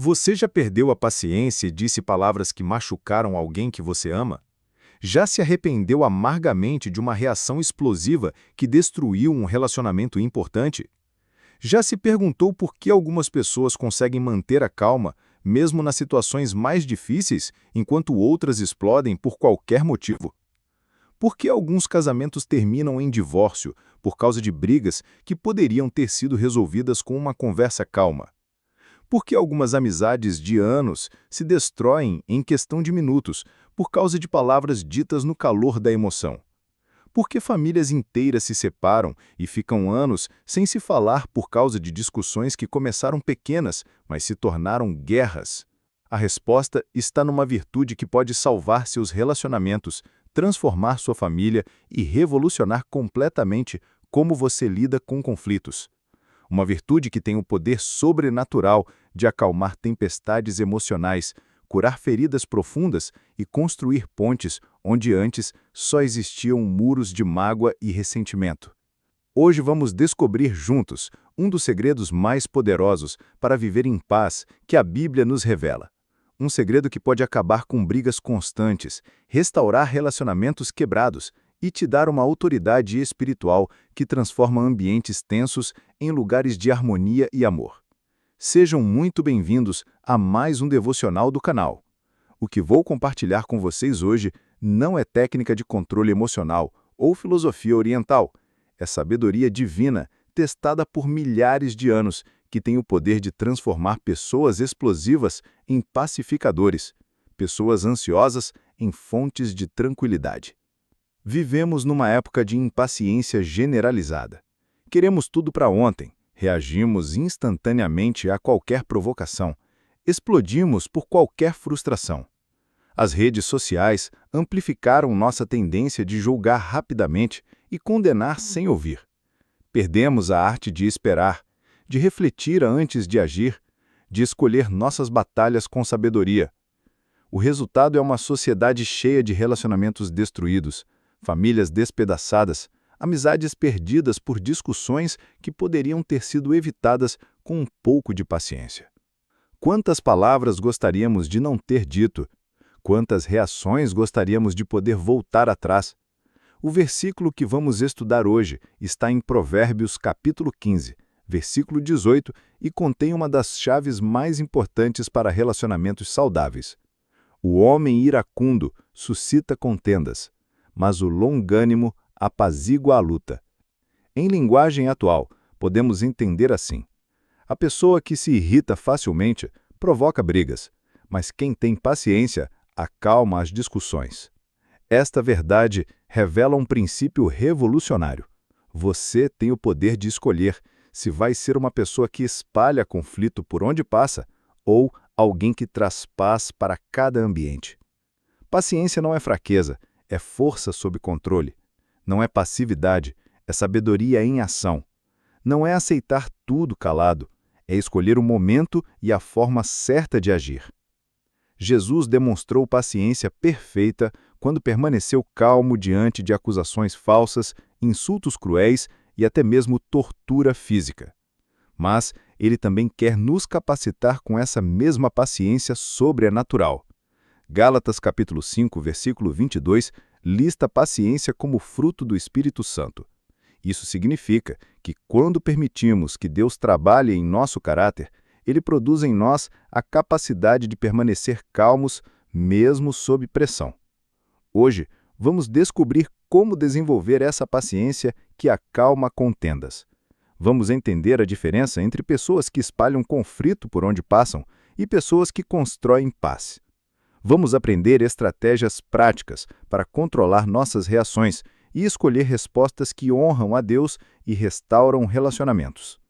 Você já perdeu a paciência e disse palavras que machucaram alguém que você ama? Já se arrependeu amargamente de uma reação explosiva que destruiu um relacionamento importante? Já se perguntou por que algumas pessoas conseguem manter a calma, mesmo nas situações mais difíceis, enquanto outras explodem por qualquer motivo? Por que alguns casamentos terminam em divórcio por causa de brigas que poderiam ter sido resolvidas com uma conversa calma? Por que algumas amizades de anos se destroem em questão de minutos por causa de palavras ditas no calor da emoção? Por que famílias inteiras se separam e ficam anos sem se falar por causa de discussões que começaram pequenas, mas se tornaram guerras? A resposta está numa virtude que pode salvar seus relacionamentos, transformar sua família e revolucionar completamente como você lida com conflitos. Uma virtude que tem o poder sobrenatural de acalmar tempestades emocionais, curar feridas profundas e construir pontes onde antes só existiam muros de mágoa e ressentimento. Hoje vamos descobrir juntos um dos segredos mais poderosos para viver em paz que a Bíblia nos revela. Um segredo que pode acabar com brigas constantes, restaurar relacionamentos quebrados e te dar uma autoridade espiritual que transforma ambientes tensos em lugares de harmonia e amor. Sejam muito bem-vindos a mais um devocional do canal. O que vou compartilhar com vocês hoje não é técnica de controle emocional ou filosofia oriental. É sabedoria divina, testada por milhares de anos, que tem o poder de transformar pessoas explosivas em pacificadores, pessoas ansiosas em fontes de tranquilidade. Vivemos numa época de impaciência generalizada. Queremos tudo para ontem, reagimos instantaneamente a qualquer provocação, explodimos por qualquer frustração. As redes sociais amplificaram nossa tendência de julgar rapidamente e condenar sem ouvir. Perdemos a arte de esperar, de refletir antes de agir, de escolher nossas batalhas com sabedoria. O resultado é uma sociedade cheia de relacionamentos destruídos, famílias despedaçadas, amizades perdidas por discussões que poderiam ter sido evitadas com um pouco de paciência. Quantas palavras gostaríamos de não ter dito? Quantas reações gostaríamos de poder voltar atrás? O versículo que vamos estudar hoje está em Provérbios capítulo 15, versículo 18, e contém uma das chaves mais importantes para relacionamentos saudáveis. O homem iracundo suscita contendas, mas o longânimo apazigua a luta. Em linguagem atual, podemos entender assim: a pessoa que se irrita facilmente provoca brigas, mas quem tem paciência acalma as discussões. Esta verdade revela um princípio revolucionário. Você tem o poder de escolher se vai ser uma pessoa que espalha conflito por onde passa ou alguém que traz paz para cada ambiente. Paciência não é fraqueza, é força sob controle. Não é passividade, é sabedoria em ação. Não é aceitar tudo calado, é escolher o momento e a forma certa de agir. Jesus demonstrou paciência perfeita quando permaneceu calmo diante de acusações falsas, insultos cruéis e até mesmo tortura física. Mas ele também quer nos capacitar com essa mesma paciência sobrenatural. Gálatas capítulo 5, versículo 22, lista a paciência como fruto do Espírito Santo. Isso significa que quando permitimos que Deus trabalhe em nosso caráter, Ele produz em nós a capacidade de permanecer calmos mesmo sob pressão. Hoje, vamos descobrir como desenvolver essa paciência que acalma contendas. Vamos entender a diferença entre pessoas que espalham conflito por onde passam e pessoas que constroem paz. Vamos aprender estratégias práticas para controlar nossas reações e escolher respostas que honram a Deus e restauram relacionamentos.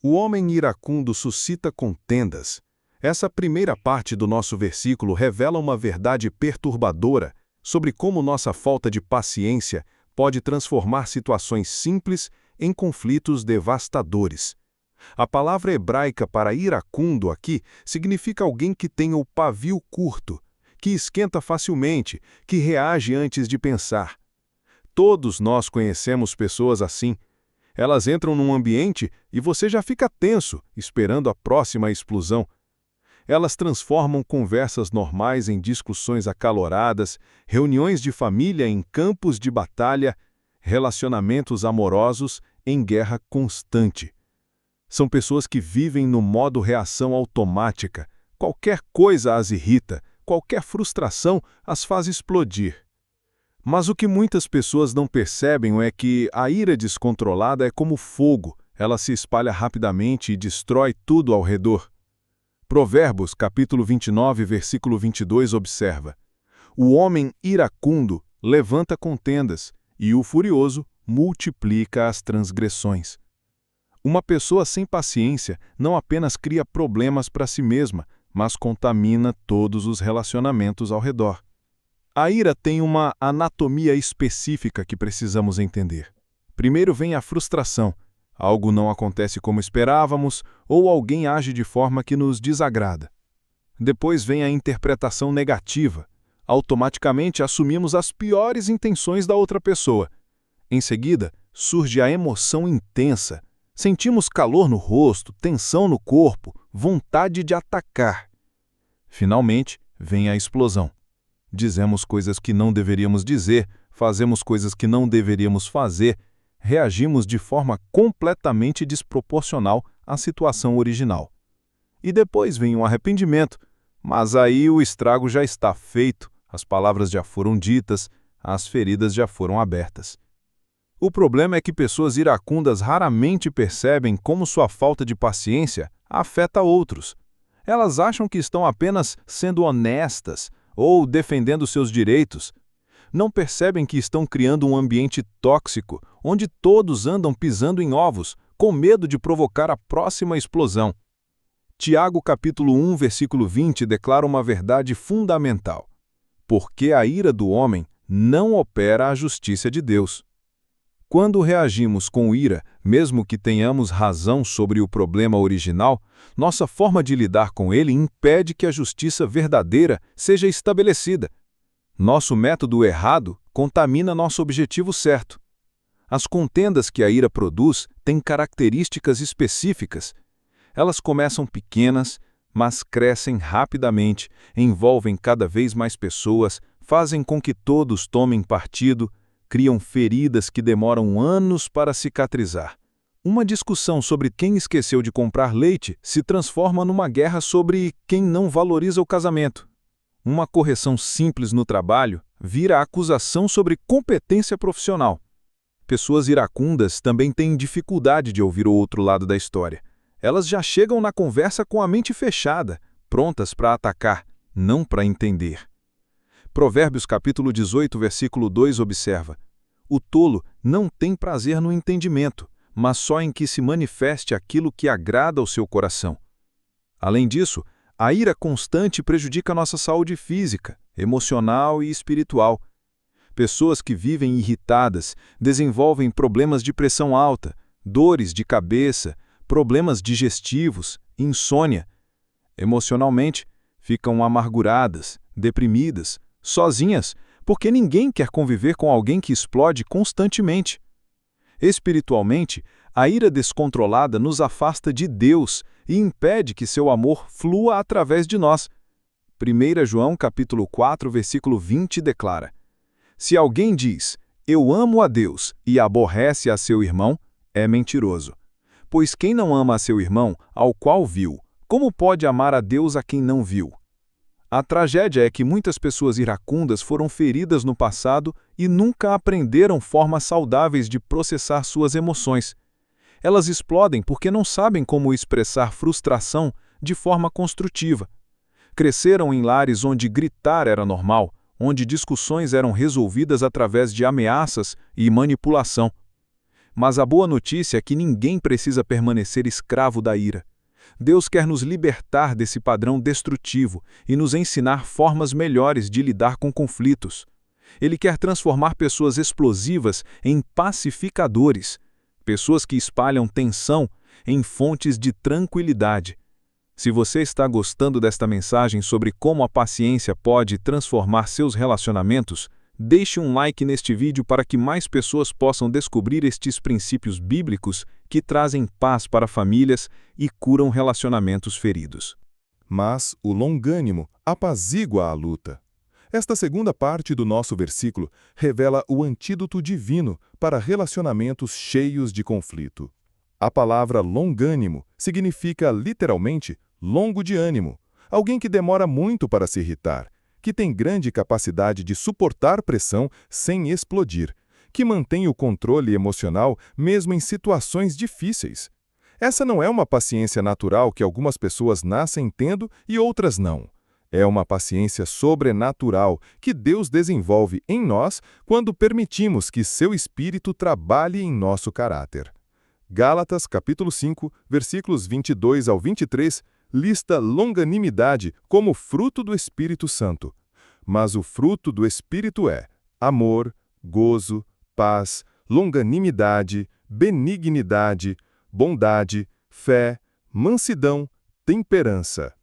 O homem iracundo suscita contendas. Essa primeira parte do nosso versículo revela uma verdade perturbadora sobre como nossa falta de paciência pode transformar situações simples em conflitos devastadores. A palavra hebraica para iracundo aqui significa alguém que tem o pavio curto, que esquenta facilmente, que reage antes de pensar. Todos nós conhecemos pessoas assim. Elas entram num ambiente e você já fica tenso, esperando a próxima explosão. Elas transformam conversas normais em discussões acaloradas, reuniões de família em campos de batalha, relacionamentos amorosos em guerra constante. São pessoas que vivem no modo reação automática. Qualquer coisa as irrita, qualquer frustração as faz explodir. Mas o que muitas pessoas não percebem é que a ira descontrolada é como fogo, ela se espalha rapidamente e destrói tudo ao redor. Provérbios, capítulo 29, versículo 22, observa: o homem iracundo levanta contendas, e o furioso multiplica as transgressões. Uma pessoa sem paciência não apenas cria problemas para si mesma, mas contamina todos os relacionamentos ao redor. A ira tem uma anatomia específica que precisamos entender. Primeiro vem a frustração. Algo não acontece como esperávamos, ou alguém age de forma que nos desagrada. Depois vem a interpretação negativa. Automaticamente assumimos as piores intenções da outra pessoa. Em seguida, surge a emoção intensa. Sentimos calor no rosto, tensão no corpo, vontade de atacar. Finalmente, vem a explosão. Dizemos coisas que não deveríamos dizer, fazemos coisas que não deveríamos fazer, reagimos de forma completamente desproporcional à situação original. E depois vem um arrependimento, mas aí o estrago já está feito, as palavras já foram ditas, as feridas já foram abertas. O problema é que pessoas iracundas raramente percebem como sua falta de paciência afeta outros. Elas acham que estão apenas sendo honestas ou defendendo seus direitos. Não percebem que estão criando um ambiente tóxico, onde todos andam pisando em ovos, com medo de provocar a próxima explosão. Tiago capítulo 1, versículo 20 declara uma verdade fundamental: porque a ira do homem não opera a justiça de Deus. Quando reagimos com ira, mesmo que tenhamos razão sobre o problema original, nossa forma de lidar com ele impede que a justiça verdadeira seja estabelecida. Nosso método errado contamina nosso objetivo certo. As contendas que a ira produz têm características específicas. Elas começam pequenas, mas crescem rapidamente, envolvem cada vez mais pessoas, fazem com que todos tomem partido, criam feridas que demoram anos para cicatrizar. Uma discussão sobre quem esqueceu de comprar leite se transforma numa guerra sobre quem não valoriza o casamento. Uma correção simples no trabalho vira acusação sobre competência profissional. Pessoas iracundas também têm dificuldade de ouvir o outro lado da história. Elas já chegam na conversa com a mente fechada, prontas para atacar, não para entender. Provérbios capítulo 18, versículo 2 observa: o tolo não tem prazer no entendimento, mas só em que se manifeste aquilo que agrada ao seu coração. Além disso, a ira constante prejudica nossa saúde física, emocional e espiritual. Pessoas que vivem irritadas desenvolvem problemas de pressão alta, dores de cabeça, problemas digestivos, insônia. Emocionalmente, ficam amarguradas, deprimidas, sozinhas, porque ninguém quer conviver com alguém que explode constantemente. Espiritualmente, a ira descontrolada nos afasta de Deus e impede que seu amor flua através de nós. 1 João capítulo 4, versículo 20 declara: se alguém diz, eu amo a Deus e aborrece a seu irmão, é mentiroso. Pois quem não ama a seu irmão, ao qual viu, como pode amar a Deus a quem não viu? A tragédia é que muitas pessoas iracundas foram feridas no passado e nunca aprenderam formas saudáveis de processar suas emoções. Elas explodem porque não sabem como expressar frustração de forma construtiva. Cresceram em lares onde gritar era normal, onde discussões eram resolvidas através de ameaças e manipulação. Mas a boa notícia é que ninguém precisa permanecer escravo da ira. Deus quer nos libertar desse padrão destrutivo e nos ensinar formas melhores de lidar com conflitos. Ele quer transformar pessoas explosivas em pacificadores, pessoas que espalham tensão em fontes de tranquilidade. Se você está gostando desta mensagem sobre como a paciência pode transformar seus relacionamentos, deixe um like neste vídeo para que mais pessoas possam descobrir estes princípios bíblicos que trazem paz para famílias e curam relacionamentos feridos. mas o longânimo apazigua a luta. Esta segunda parte do nosso versículo revela o antídoto divino para relacionamentos cheios de conflito. A palavra longânimo significa literalmente longo de ânimo, alguém que demora muito para se irritar, que tem grande capacidade de suportar pressão sem explodir, que mantém o controle emocional mesmo em situações difíceis. Essa não é uma paciência natural que algumas pessoas nascem tendo e outras não. É uma paciência sobrenatural que Deus desenvolve em nós quando permitimos que seu Espírito trabalhe em nosso caráter. Gálatas, capítulo 5, versículos 22 ao 23, lista longanimidade como fruto do Espírito Santo. Mas o fruto do Espírito é amor, gozo, paz, longanimidade, benignidade, bondade, fé, mansidão, temperança.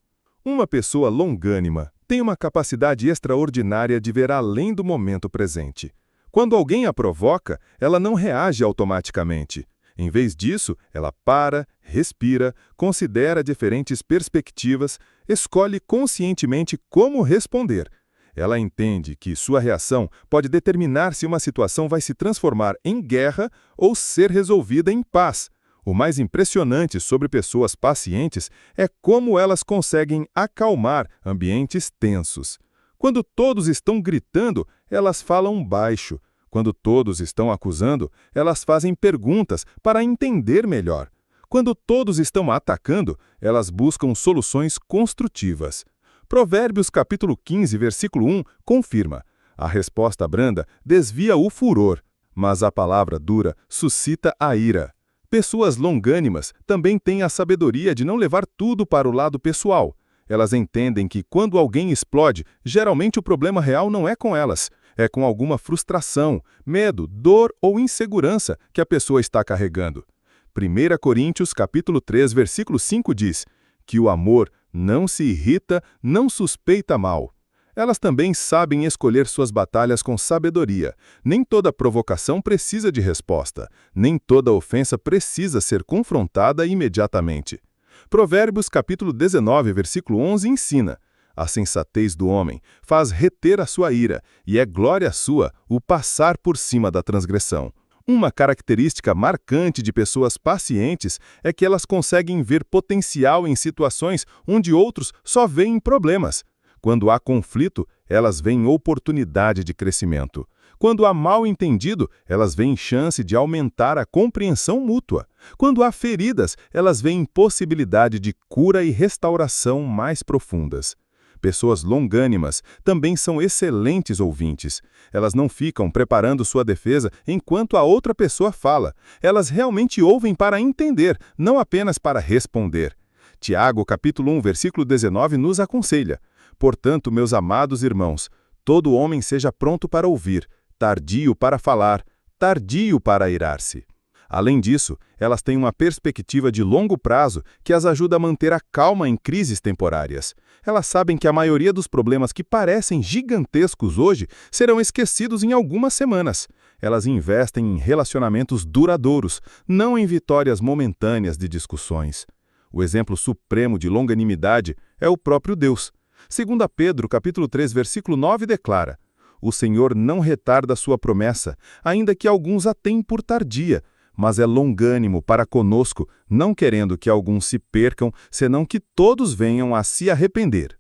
Uma pessoa longânima tem uma capacidade extraordinária de ver além do momento presente. Quando alguém a provoca, ela não reage automaticamente. Em vez disso, ela para, respira, considera diferentes perspectivas, escolhe conscientemente como responder. Ela entende que sua reação pode determinar se uma situação vai se transformar em guerra ou ser resolvida em paz. O mais impressionante sobre pessoas pacientes é como elas conseguem acalmar ambientes tensos. Quando todos estão gritando, elas falam baixo. Quando todos estão acusando, elas fazem perguntas para entender melhor. Quando todos estão atacando, elas buscam soluções construtivas. Provérbios capítulo 15, versículo 1, confirma: a resposta branda desvia o furor, mas a palavra dura suscita a ira. Pessoas longânimas também têm a sabedoria de não levar tudo para o lado pessoal. Elas entendem que quando alguém explode, geralmente o problema real não é com elas, é com alguma frustração, medo, dor ou insegurança que a pessoa está carregando. 1 Coríntios capítulo 3, versículo 5 diz que o amor não se irrita, não suspeita mal. Elas também sabem escolher suas batalhas com sabedoria. Nem toda provocação precisa de resposta. Nem toda ofensa precisa ser confrontada imediatamente. Provérbios capítulo 19, versículo 11 ensina: a sensatez do homem faz reter a sua ira, e é glória sua o passar por cima da transgressão. Uma característica marcante de pessoas pacientes é que elas conseguem ver potencial em situações onde outros só veem problemas. Quando há conflito, elas veem oportunidade de crescimento. Quando há mal-entendido, elas veem chance de aumentar a compreensão mútua. Quando há feridas, elas veem possibilidade de cura e restauração mais profundas. Pessoas longânimas também são excelentes ouvintes. Elas não ficam preparando sua defesa enquanto a outra pessoa fala. Elas realmente ouvem para entender, não apenas para responder. Tiago, capítulo 1, versículo 19, nos aconselha: portanto, meus amados irmãos, todo homem seja pronto para ouvir, tardio para falar, tardio para irar-se. Além disso, elas têm uma perspectiva de longo prazo que as ajuda a manter a calma em crises temporárias. Elas sabem que a maioria dos problemas que parecem gigantescos hoje serão esquecidos em algumas semanas. Elas investem em relacionamentos duradouros, não em vitórias momentâneas de discussões. O exemplo supremo de longanimidade é o próprio Deus. 2 Pedro, capítulo 3, versículo 9 declara: o Senhor não retarda sua promessa, ainda que alguns a tenham por tardia, mas é longânimo para conosco, não querendo que alguns se percam, senão que todos venham a se arrepender.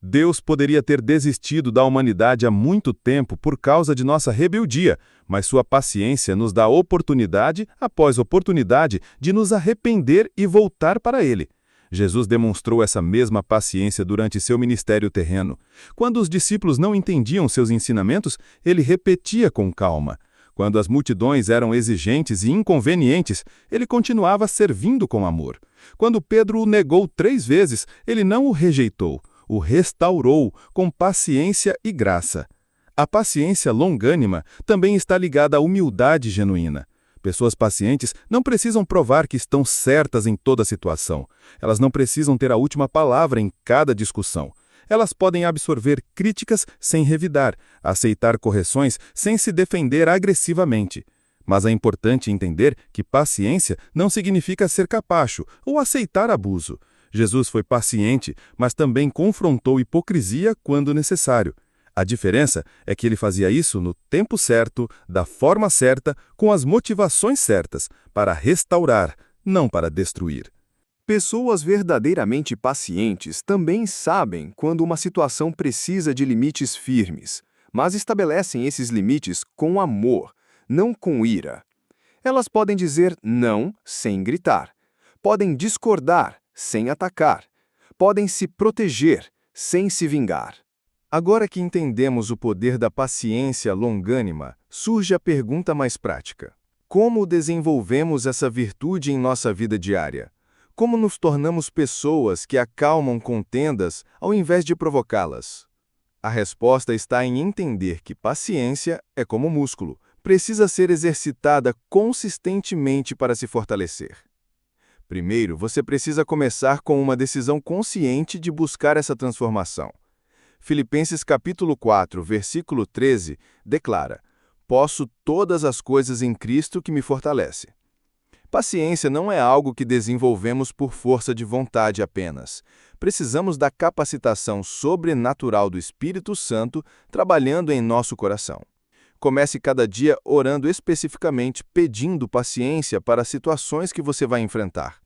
Deus poderia ter desistido da humanidade há muito tempo por causa de nossa rebeldia, mas sua paciência nos dá oportunidade após oportunidade de nos arrepender e voltar para Ele. Jesus demonstrou essa mesma paciência durante seu ministério terreno. Quando os discípulos não entendiam seus ensinamentos, ele repetia com calma. Quando as multidões eram exigentes e inconvenientes, ele continuava servindo com amor. Quando Pedro o negou 3 vezes, ele não o rejeitou, o restaurou com paciência e graça. A paciência longânima também está ligada à humildade genuína. Pessoas pacientes não precisam provar que estão certas em toda situação. Elas não precisam ter a última palavra em cada discussão. Elas podem absorver críticas sem revidar, aceitar correções sem se defender agressivamente. Mas é importante entender que paciência não significa ser capacho ou aceitar abuso. Jesus foi paciente, mas também confrontou hipocrisia quando necessário. A diferença é que ele fazia isso no tempo certo, da forma certa, com as motivações certas, para restaurar, não para destruir. Pessoas verdadeiramente pacientes também sabem quando uma situação precisa de limites firmes, mas estabelecem esses limites com amor, não com ira. Elas podem dizer não sem gritar, podem discordar sem atacar, podem se proteger sem se vingar. Agora que entendemos o poder da paciência longânima, surge a pergunta mais prática: como desenvolvemos essa virtude em nossa vida diária? Como nos tornamos pessoas que acalmam contendas ao invés de provocá-las? A resposta está em entender que paciência é como músculo, precisa ser exercitada consistentemente para se fortalecer. Primeiro, você precisa começar com uma decisão consciente de buscar essa transformação. Filipenses capítulo 4, versículo 13, declara: "Posso todas as coisas em Cristo que me fortalece." Paciência não é algo que desenvolvemos por força de vontade apenas. Precisamos da capacitação sobrenatural do Espírito Santo trabalhando em nosso coração. Comece cada dia orando especificamente pedindo paciência para as situações que você vai enfrentar.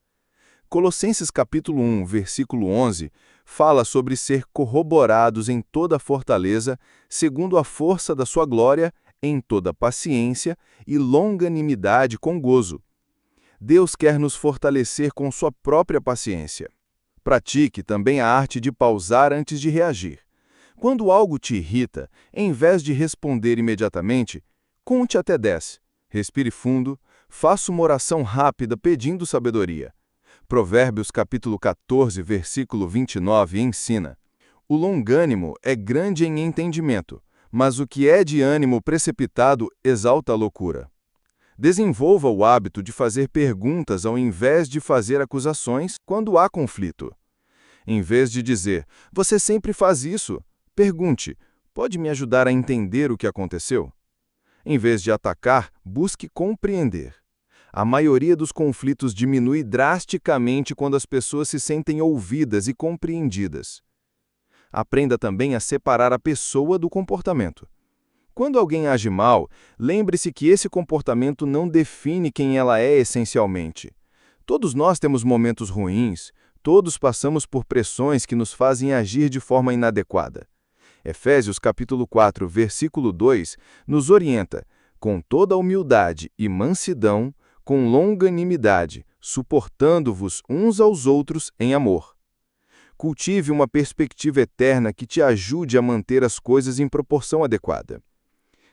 Colossenses capítulo 1, versículo 11, fala sobre ser corroborados em toda fortaleza, segundo a força da sua glória, em toda paciência e longanimidade com gozo. Deus quer nos fortalecer com sua própria paciência. Pratique também a arte de pausar antes de reagir. Quando algo te irrita, em vez de responder imediatamente, conte até 10. Respire fundo, faça uma oração rápida pedindo sabedoria. Provérbios capítulo 14, versículo 29 ensina: "O longânimo é grande em entendimento, mas o que é de ânimo precipitado exalta a loucura." Desenvolva o hábito de fazer perguntas ao invés de fazer acusações quando há conflito. Em vez de dizer, "Você sempre faz isso", pergunte, "Pode me ajudar a entender o que aconteceu?" Em vez de atacar, busque compreender. A maioria dos conflitos diminui drasticamente quando as pessoas se sentem ouvidas e compreendidas. Aprenda também a separar a pessoa do comportamento. Quando alguém age mal, lembre-se que esse comportamento não define quem ela é essencialmente. Todos nós temos momentos ruins, todos passamos por pressões que nos fazem agir de forma inadequada. Efésios capítulo 4, versículo 2, nos orienta: "Com toda humildade e mansidão, com longanimidade, suportando-vos uns aos outros em amor." Cultive uma perspectiva eterna que te ajude a manter as coisas em proporção adequada.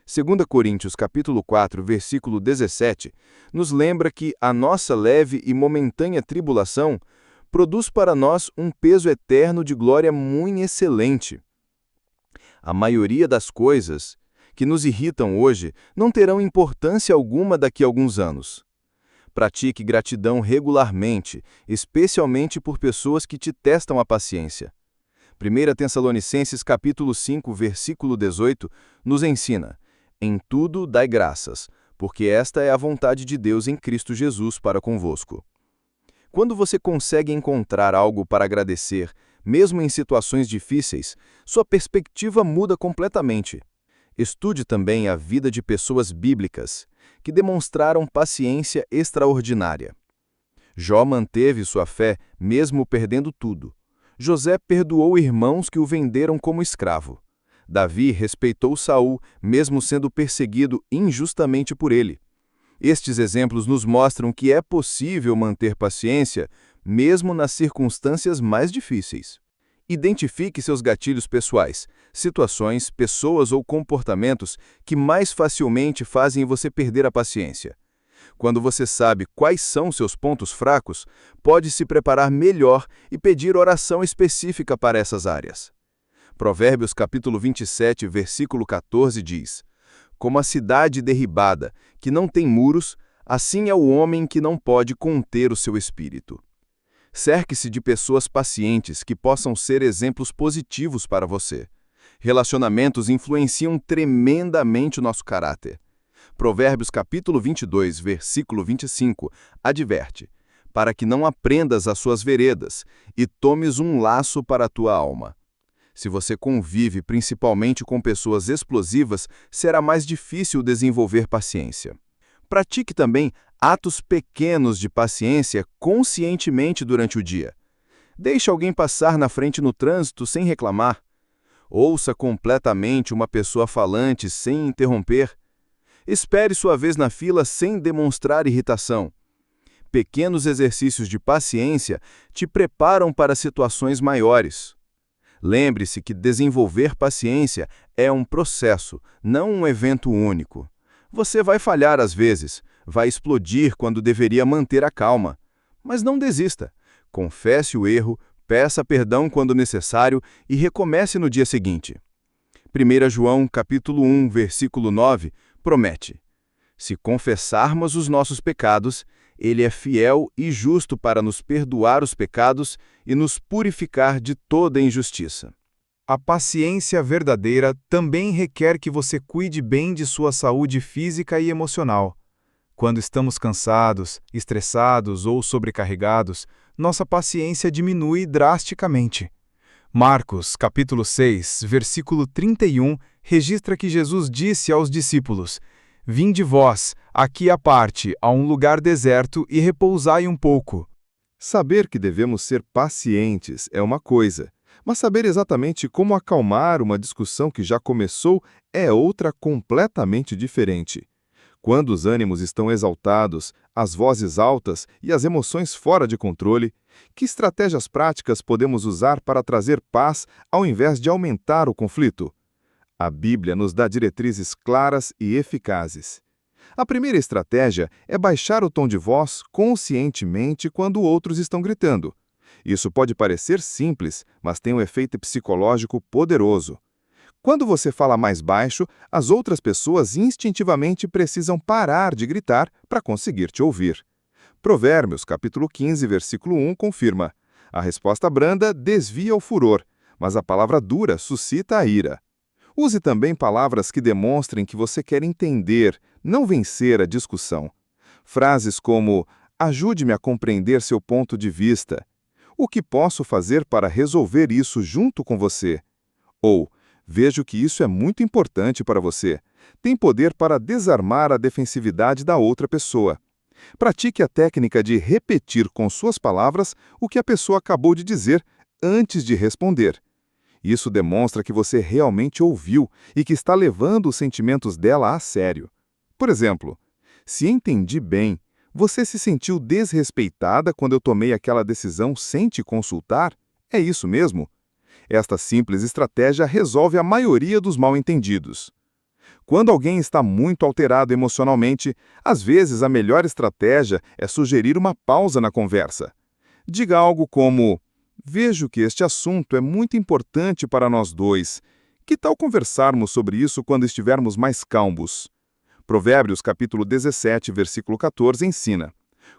2 Coríntios capítulo 4, versículo 17, nos lembra que a nossa leve e momentânea tribulação produz para nós um peso eterno de glória muito excelente. A maioria das coisas que nos irritam hoje não terão importância alguma daqui a alguns anos. Pratique gratidão regularmente, especialmente por pessoas que te testam a paciência. 1 Tessalonicenses capítulo 5, versículo 18, nos ensina: "Em tudo dai graças, porque esta é a vontade de Deus em Cristo Jesus para convosco." Quando você consegue encontrar algo para agradecer, mesmo em situações difíceis, sua perspectiva muda completamente. Estude também a vida de pessoas bíblicas que demonstraram paciência extraordinária. Jó manteve sua fé mesmo perdendo tudo. José perdoou irmãos que o venderam como escravo. Davi respeitou Saul, mesmo sendo perseguido injustamente por ele. Estes exemplos nos mostram que é possível manter paciência, mesmo nas circunstâncias mais difíceis. Identifique seus gatilhos pessoais, situações, pessoas ou comportamentos que mais facilmente fazem você perder a paciência. Quando você sabe quais são seus pontos fracos, pode se preparar melhor e pedir oração específica para essas áreas. Provérbios capítulo 27, versículo 14 diz: "Como a cidade derribada, que não tem muros, assim é o homem que não pode conter o seu espírito." Cerque-se de pessoas pacientes que possam ser exemplos positivos para você. Relacionamentos influenciam tremendamente o nosso caráter. Provérbios capítulo 22, versículo 25, adverte: para que não aprendas as suas veredas e tomes um laço para a tua alma. Se você convive principalmente com pessoas explosivas, será mais difícil desenvolver paciência. Pratique também atos pequenos de paciência conscientemente durante o dia. Deixe alguém passar na frente no trânsito sem reclamar. Ouça completamente uma pessoa falante sem interromper. Espere sua vez na fila sem demonstrar irritação. Pequenos exercícios de paciência te preparam para situações maiores. Lembre-se que desenvolver paciência é um processo, não um evento único. Você vai falhar às vezes, vai explodir quando deveria manter a calma. Mas não desista. Confesse o erro, peça perdão quando necessário e recomece no dia seguinte. 1 João, capítulo 1, versículo 9, promete: se confessarmos os nossos pecados, Ele é fiel e justo para nos perdoar os pecados e nos purificar de toda injustiça. A paciência verdadeira também requer que você cuide bem de sua saúde física e emocional. Quando estamos cansados, estressados ou sobrecarregados, nossa paciência diminui drasticamente. Marcos, capítulo 6, versículo 31, registra que Jesus disse aos discípulos: vinde vós, aqui à parte, a um lugar deserto e repousai um pouco. Saber que devemos ser pacientes é uma coisa, mas saber exatamente como acalmar uma discussão que já começou é outra completamente diferente. Quando os ânimos estão exaltados, as vozes altas e as emoções fora de controle, que estratégias práticas podemos usar para trazer paz ao invés de aumentar o conflito? A Bíblia nos dá diretrizes claras e eficazes. A primeira estratégia é baixar o tom de voz conscientemente quando outros estão gritando. Isso pode parecer simples, mas tem um efeito psicológico poderoso. Quando você fala mais baixo, as outras pessoas instintivamente precisam parar de gritar para conseguir te ouvir. Provérbios, capítulo 15, versículo 1, confirma: a resposta branda desvia o furor, mas a palavra dura suscita a ira. Use também palavras que demonstrem que você quer entender, não vencer a discussão. Frases como: ajude-me a compreender seu ponto de vista. O que posso fazer para resolver isso junto com você? Ou: vejo que isso é muito importante para você. Tem poder para desarmar a defensividade da outra pessoa. Pratique a técnica de repetir com suas palavras o que a pessoa acabou de dizer antes de responder. Isso demonstra que você realmente ouviu e que está levando os sentimentos dela a sério. Por exemplo, se entendi bem, você se sentiu desrespeitada quando eu tomei aquela decisão sem te consultar? É isso mesmo? Esta simples estratégia resolve a maioria dos mal-entendidos. Quando alguém está muito alterado emocionalmente, às vezes a melhor estratégia é sugerir uma pausa na conversa. Diga algo como: vejo que este assunto é muito importante para nós dois. Que tal conversarmos sobre isso quando estivermos mais calmos? Provérbios, capítulo 17, versículo 14, ensina: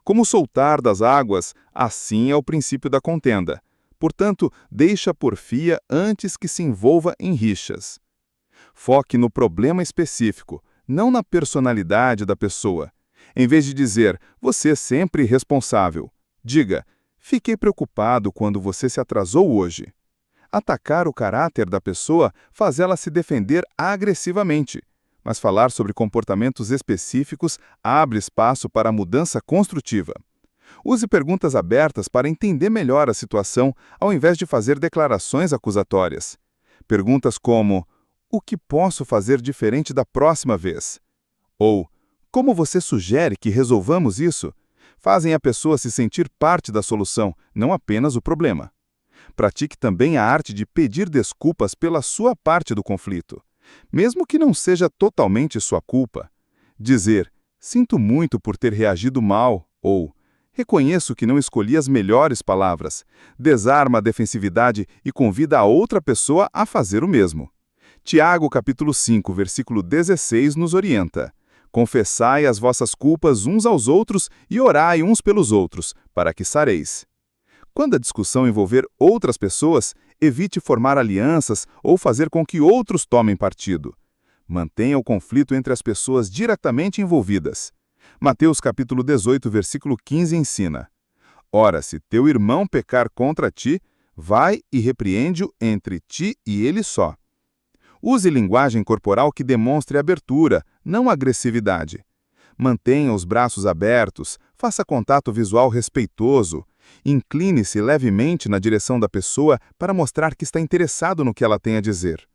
como soltar das águas, assim é o princípio da contenda. Portanto, deixe a porfia antes que se envolva em rixas. Foque no problema específico, não na personalidade da pessoa. Em vez de dizer: você é sempre irresponsável, diga: fiquei preocupado quando você se atrasou hoje. Atacar o caráter da pessoa faz ela se defender agressivamente, mas falar sobre comportamentos específicos abre espaço para a mudança construtiva. Use perguntas abertas para entender melhor a situação, ao invés de fazer declarações acusatórias. Perguntas como: o que posso fazer diferente da próxima vez? Ou: como você sugere que resolvamos isso? Fazem a pessoa se sentir parte da solução, não apenas o problema. Pratique também a arte de pedir desculpas pela sua parte do conflito, mesmo que não seja totalmente sua culpa. Dizer: sinto muito por ter reagido mal, ou reconheço que não escolhi as melhores palavras, desarma a defensividade e convida a outra pessoa a fazer o mesmo. Tiago, capítulo 5, versículo 16, nos orienta: confessai as vossas culpas uns aos outros e orai uns pelos outros, para que sareis. Quando a discussão envolver outras pessoas, evite formar alianças ou fazer com que outros tomem partido. Mantenha o conflito entre as pessoas diretamente envolvidas. Mateus capítulo 18, versículo 15 ensina: Ora, se teu irmão pecar contra ti, vai e repreende-o entre ti e ele só. Use linguagem corporal que demonstre abertura, não agressividade. Mantenha os braços abertos, faça contato visual respeitoso, incline-se levemente na direção da pessoa para mostrar que está interessado no que ela tem a dizer.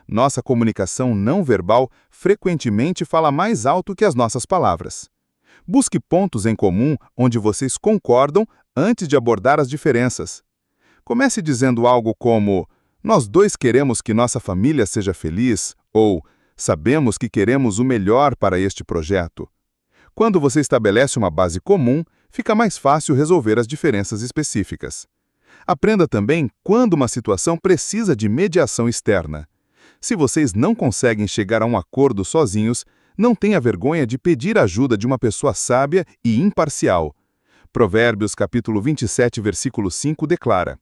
Nossa comunicação não verbal frequentemente fala mais alto que as nossas palavras. Busque pontos em comum onde vocês concordam antes de abordar as diferenças. Comece dizendo algo como: nós dois queremos que nossa família seja feliz, ou sabemos que queremos o melhor para este projeto. Quando você estabelece uma base comum, fica mais fácil resolver as diferenças específicas. Aprenda também quando uma situação precisa de mediação externa. Se vocês não conseguem chegar a um acordo sozinhos, não tenha vergonha de pedir ajuda de uma pessoa sábia e imparcial. Provérbios capítulo 27, versículo 5 declara: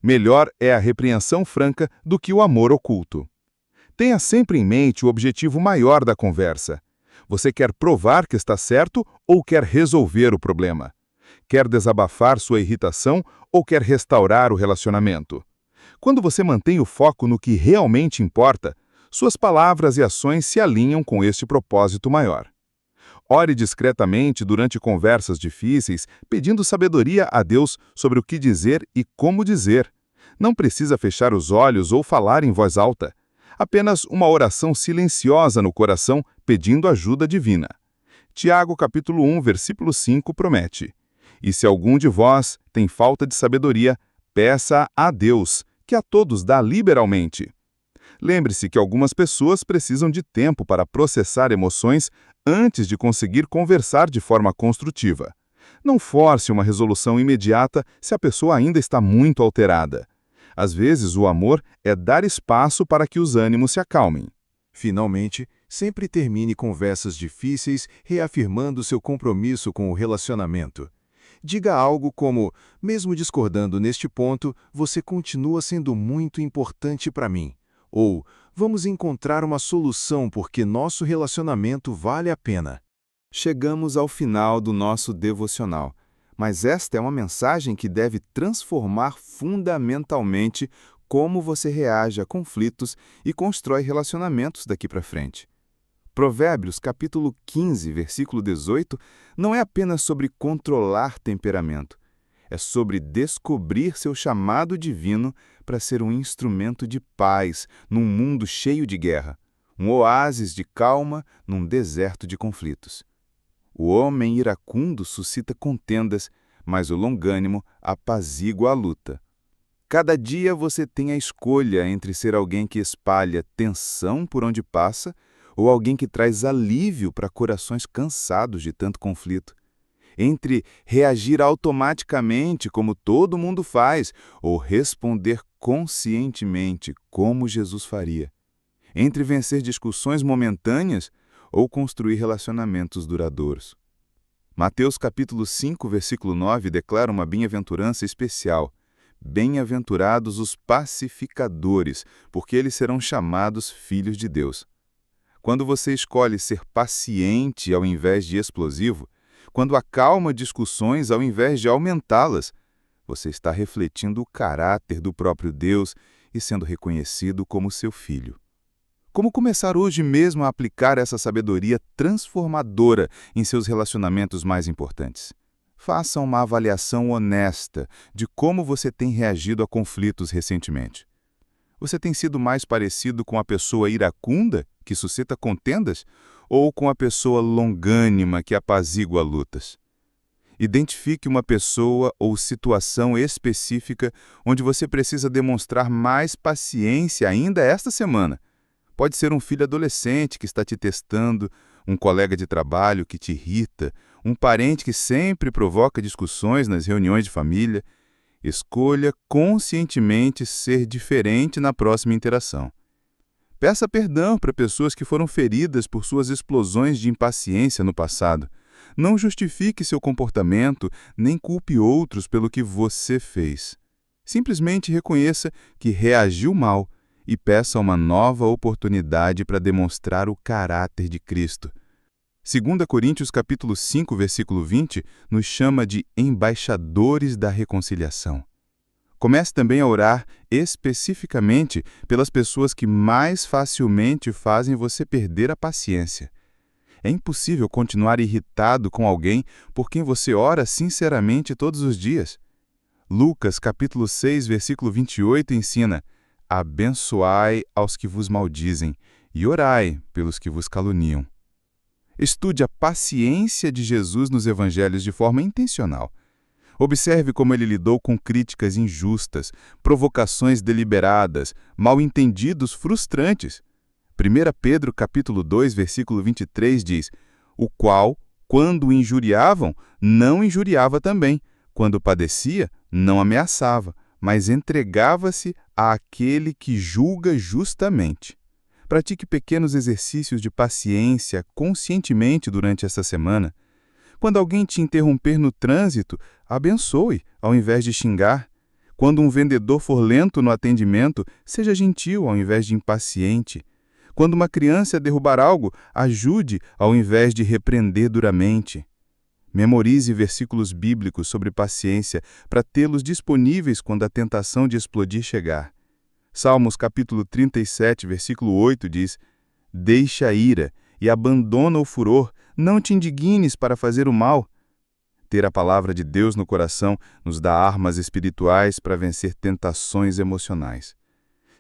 melhor é a repreensão franca do que o amor oculto. Tenha sempre em mente o objetivo maior da conversa. Você quer provar que está certo ou quer resolver o problema? Quer desabafar sua irritação ou quer restaurar o relacionamento? Quando você mantém o foco no que realmente importa, suas palavras e ações se alinham com este propósito maior. Ore discretamente durante conversas difíceis, pedindo sabedoria a Deus sobre o que dizer e como dizer. Não precisa fechar os olhos ou falar em voz alta. Apenas uma oração silenciosa no coração, pedindo ajuda divina. Tiago capítulo 1, versículo 5 promete: e se algum de vós tem falta de sabedoria, peça a Deus, que a todos dá liberalmente. Lembre-se que algumas pessoas precisam de tempo para processar emoções antes de conseguir conversar de forma construtiva. Não force uma resolução imediata se a pessoa ainda está muito alterada. Às vezes, o amor é dar espaço para que os ânimos se acalmem. Finalmente, sempre termine conversas difíceis reafirmando seu compromisso com o relacionamento. Diga algo como: mesmo discordando neste ponto, você continua sendo muito importante para mim. Ou: vamos encontrar uma solução porque nosso relacionamento vale a pena. Chegamos ao final do nosso devocional, mas esta é uma mensagem que deve transformar fundamentalmente como você reage a conflitos e constrói relacionamentos daqui para frente. Provérbios capítulo 15, versículo 18, não é apenas sobre controlar temperamento, é sobre descobrir seu chamado divino para ser um instrumento de paz num mundo cheio de guerra, um oásis de calma num deserto de conflitos. O homem iracundo suscita contendas, mas o longânimo apazigua a luta. Cada dia você tem a escolha entre ser alguém que espalha tensão por onde passa ou alguém que traz alívio para corações cansados de tanto conflito. Entre reagir automaticamente, como todo mundo faz, ou responder conscientemente, como Jesus faria. Entre vencer discussões momentâneas ou construir relacionamentos duradouros. Mateus capítulo 5, versículo 9 declara uma bem-aventurança especial. Bem-aventurados os pacificadores, porque eles serão chamados filhos de Deus. Quando você escolhe ser paciente ao invés de explosivo, quando acalma discussões ao invés de aumentá-las, você está refletindo o caráter do próprio Deus e sendo reconhecido como seu filho. Como começar hoje mesmo a aplicar essa sabedoria transformadora em seus relacionamentos mais importantes? Faça uma avaliação honesta de como você tem reagido a conflitos recentemente. Você tem sido mais parecido com a pessoa iracunda, que suscita contendas, ou com a pessoa longânima, que apazigua lutas? Identifique uma pessoa ou situação específica onde você precisa demonstrar mais paciência ainda esta semana. Pode ser um filho adolescente que está te testando, um colega de trabalho que te irrita, um parente que sempre provoca discussões nas reuniões de família. Escolha conscientemente ser diferente na próxima interação. Peça perdão para pessoas que foram feridas por suas explosões de impaciência no passado. Não justifique seu comportamento, nem culpe outros pelo que você fez. Simplesmente reconheça que reagiu mal e peça uma nova oportunidade para demonstrar o caráter de Cristo. 2 Coríntios capítulo 5, versículo 20, nos chama de embaixadores da reconciliação. Comece também a orar especificamente pelas pessoas que mais facilmente fazem você perder a paciência. É impossível continuar irritado com alguém por quem você ora sinceramente todos os dias. Lucas capítulo 6, versículo 28 ensina: abençoai aos que vos maldizem e orai pelos que vos caluniam. Estude a paciência de Jesus nos evangelhos de forma intencional. Observe como ele lidou com críticas injustas, provocações deliberadas, mal-entendidos frustrantes. 1 Pedro capítulo 2, versículo 23 diz: o qual, quando o injuriavam, não injuriava também, quando padecia, não ameaçava, mas entregava-se àquele que julga justamente. Pratique pequenos exercícios de paciência conscientemente durante esta semana. Quando alguém te interromper no trânsito, abençoe, ao invés de xingar. Quando um vendedor for lento no atendimento, seja gentil, ao invés de impaciente. Quando uma criança derrubar algo, ajude, ao invés de repreender duramente. Memorize versículos bíblicos sobre paciência para tê-los disponíveis quando a tentação de explodir chegar. Salmos capítulo 37, versículo 8 diz: deixa a ira e abandona o furor, não te indignes para fazer o mal. Ter a palavra de Deus no coração nos dá armas espirituais para vencer tentações emocionais.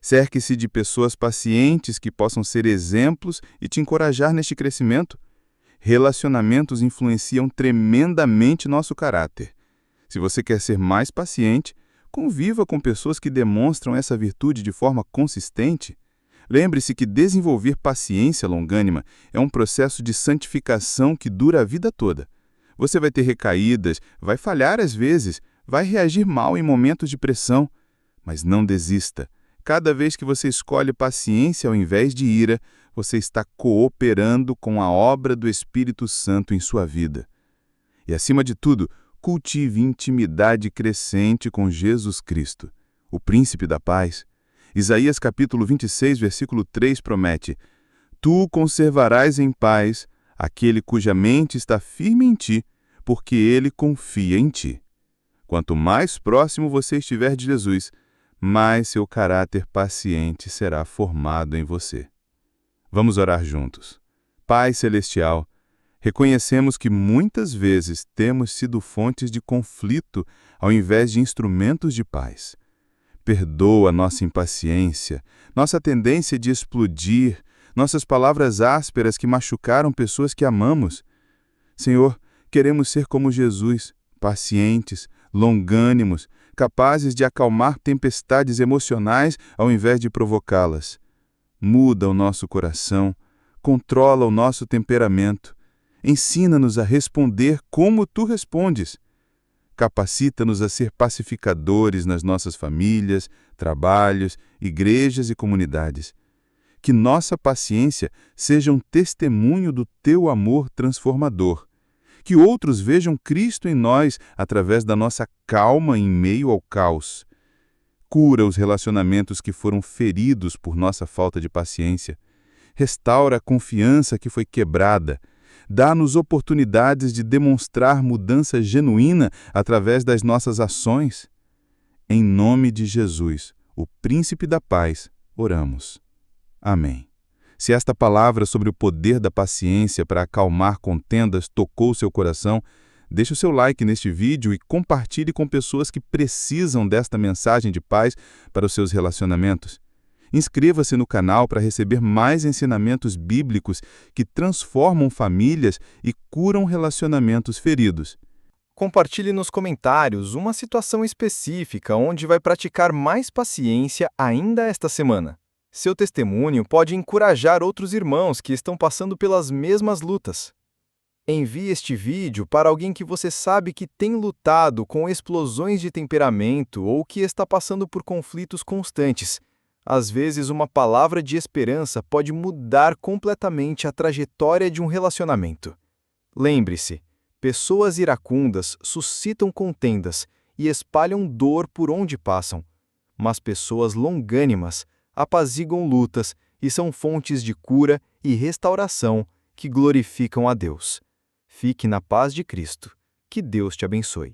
Cerque-se de pessoas pacientes que possam ser exemplos e te encorajar neste crescimento. Relacionamentos influenciam tremendamente nosso caráter. Se você quer ser mais paciente, conviva com pessoas que demonstram essa virtude de forma consistente. Lembre-se que desenvolver paciência longânima é um processo de santificação que dura a vida toda. Você vai ter recaídas, vai falhar às vezes, vai reagir mal em momentos de pressão, mas não desista. Cada vez que você escolhe paciência ao invés de ira, você está cooperando com a obra do Espírito Santo em sua vida. E, acima de tudo, cultive intimidade crescente com Jesus Cristo, o Príncipe da Paz. Isaías capítulo 26, versículo 3 promete: tu conservarás em paz aquele cuja mente está firme em ti, porque ele confia em ti. Quanto mais próximo você estiver de Jesus, mais seu caráter paciente será formado em você. Vamos orar juntos. Pai Celestial, reconhecemos que muitas vezes temos sido fontes de conflito ao invés de instrumentos de paz. Perdoa nossa impaciência, nossa tendência de explodir, nossas palavras ásperas que machucaram pessoas que amamos. Senhor, queremos ser como Jesus, pacientes, longânimos, capazes de acalmar tempestades emocionais ao invés de provocá-las. Muda o nosso coração, controla o nosso temperamento, ensina-nos a responder como tu respondes. Capacita-nos a ser pacificadores nas nossas famílias, trabalhos, igrejas e comunidades. Que nossa paciência seja um testemunho do teu amor transformador. Que outros vejam Cristo em nós através da nossa calma em meio ao caos. Cura os relacionamentos que foram feridos por nossa falta de paciência. Restaura a confiança que foi quebrada. Dá-nos oportunidades de demonstrar mudança genuína através das nossas ações. Em nome de Jesus, o Príncipe da Paz, oramos. Amém. Se esta palavra sobre o poder da paciência para acalmar contendas tocou seu coração, deixe o seu like neste vídeo e compartilhe com pessoas que precisam desta mensagem de paz para os seus relacionamentos. Inscreva-se no canal para receber mais ensinamentos bíblicos que transformam famílias e curam relacionamentos feridos. Compartilhe nos comentários uma situação específica onde vai praticar mais paciência ainda esta semana. Seu testemunho pode encorajar outros irmãos que estão passando pelas mesmas lutas. Envie este vídeo para alguém que você sabe que tem lutado com explosões de temperamento ou que está passando por conflitos constantes. Às vezes, uma palavra de esperança pode mudar completamente a trajetória de um relacionamento. Lembre-se, pessoas iracundas suscitam contendas e espalham dor por onde passam, mas pessoas longânimas apaziguam lutas e são fontes de cura e restauração que glorificam a Deus. Fique na paz de Cristo. Que Deus te abençoe.